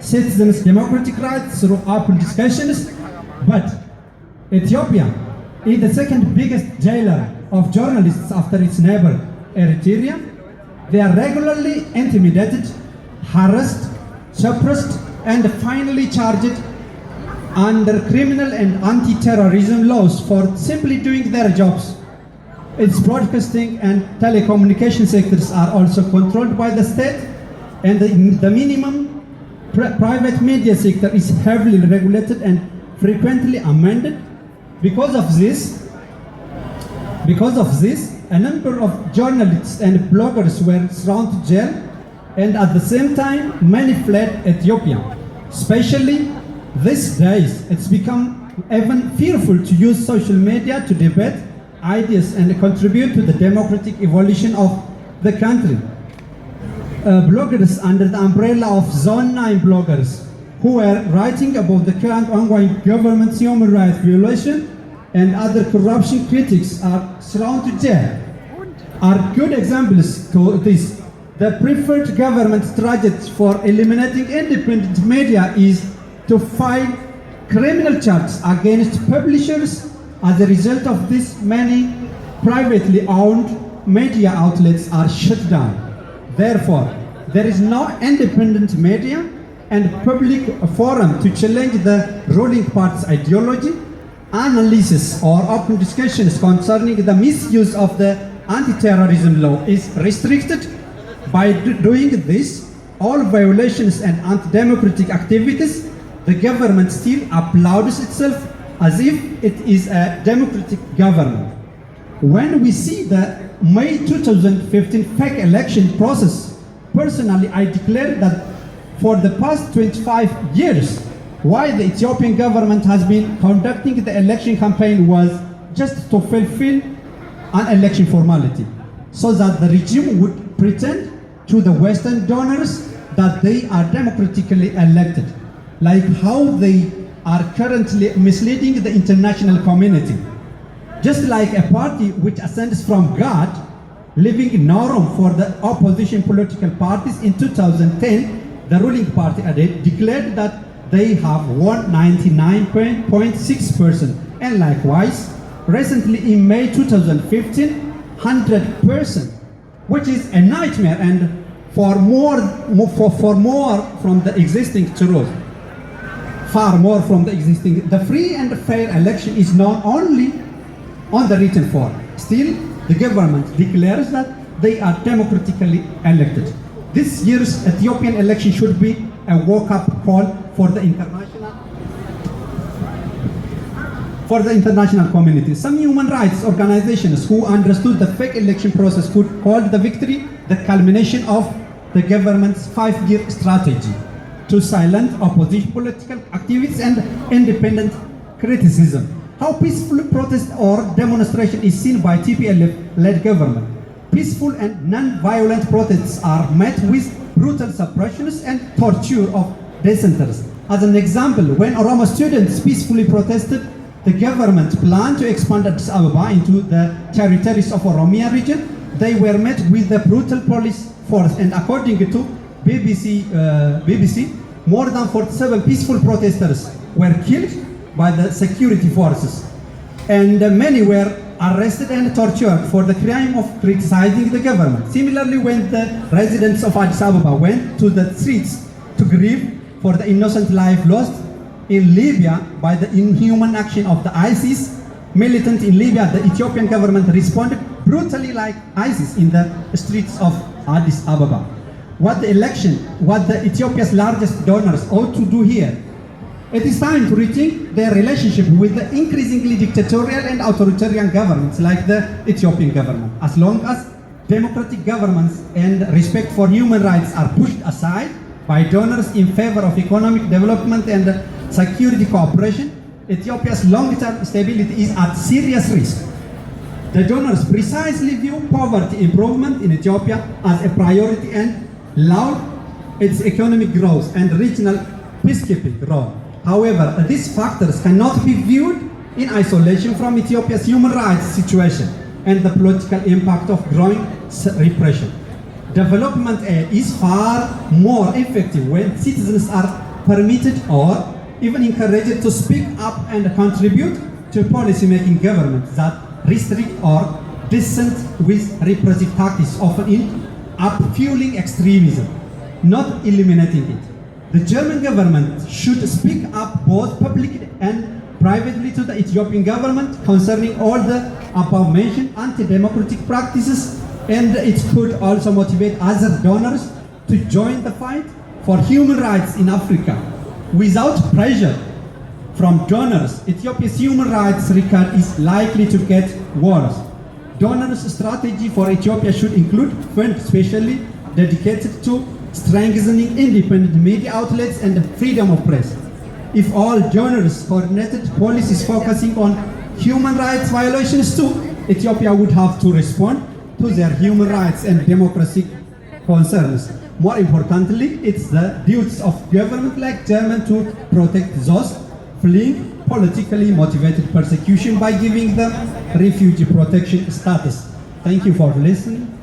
citizens' democratic rights through open discussions, but Ethiopia is the second biggest jailer of journalists after its neighbor Eritrea. They are regularly intimidated, harassed, suppressed, and finally charged under criminal and anti-terrorism laws for simply doing their jobs. Its broadcasting and telecommunication sectors are also controlled by the state, and the minimum private media sector is heavily regulated and frequently amended. Because of this, a number of journalists and bloggers were thrown to jail, and at the same time, many fled Ethiopia. Especially these days, it's become even fearful to use social media to debate ideas and contribute to the democratic evolution of the country. Bloggers under the umbrella of Zone 9 bloggers who were writing about the current ongoing government's human rights violation and other corruption critics are thrown to jail are good examples to this. The preferred government strategy for eliminating independent media is to file criminal charges against publishers. As a result of this, many privately owned media outlets are shut down. Therefore, there is no independent media and public forum to challenge the ruling party's ideology. Analysis or open discussions concerning the misuse of the anti-terrorism law is restricted. By doing this, all violations and anti-democratic activities, the government still applauds itself as if it is a democratic government. When we see the May 2015 fake election process, personally I declare that for the past 25 years, why the Ethiopian government has been conducting the election campaign was just to fulfill an election formality, so that the regime would pretend to the Western donors that they are democratically elected, like how they are currently misleading the international community. Just like a party which ascends from God, leaving no room for the opposition political parties. In 2010, the ruling party declared that they have won 99.6%, and likewise, recently in May 2015, 100%, which is a nightmare and for more from the existing truth. Far more from the existing. The free and fair election is known only on the written form. Still, the government declares that they are democratically elected. This year's Ethiopian election should be a wake-up call for the international community. Some human rights organizations who understood the fake election process could call the victory the culmination of the government's 5-year strategy to silence opposition political activities and independent criticism. How peaceful protest or demonstration is seen by TPLF-led government. Peaceful and non-violent protests are met with brutal suppressions and torture of dissenters. As an example, when Oromo students peacefully protested, the government planned to expand Addis Ababa into the territories of Oromia region. They were met with the brutal police force, and according to BBC, more than 47 peaceful protesters were killed by the security forces, and many were arrested and tortured for the crime of criticizing the government. Similarly, when the residents of Addis Ababa went to the streets to grieve for the innocent life lost in Libya by the inhuman action of the ISIS militant in Libya, the Ethiopian government responded brutally like ISIS in the streets of Addis Ababa. What the Ethiopia's largest donors ought to do here, it is time to rethink their relationship with the increasingly dictatorial and authoritarian governments like the Ethiopian government. As long as democratic governments and respect for human rights are pushed aside by donors in favor of economic development and security cooperation, Ethiopia's long-term stability is at serious risk. The donors precisely view poverty improvement in Ethiopia as a priority and laud its economic growth and regional peacekeeping role. However, these factors cannot be viewed in isolation from Ethiopia's human rights situation and the political impact of growing repression. Development aid is far more effective when citizens are permitted or even encouraged to speak up and contribute to policy-making governments that restrict or dissent with repressive tactics, often in up-fueling extremism, not eliminating it. The German government should speak up both publicly and privately to the Ethiopian government concerning all the above-mentioned anti-democratic practices, and it could also motivate other donors to join the fight for human rights in Africa. Without pressure from donors, Ethiopia's human rights record is likely to get worse. Donors' strategy for Ethiopia should include funds specially dedicated to strengthening independent media outlets and freedom of press. If all donors coordinated policies focusing on human rights violations too, Ethiopia would have to respond to their human rights and democracy concerns. More importantly, it's the duty of government like Germany to protect those fleeing politically motivated persecution by giving them refugee protection status. Thank you for listening.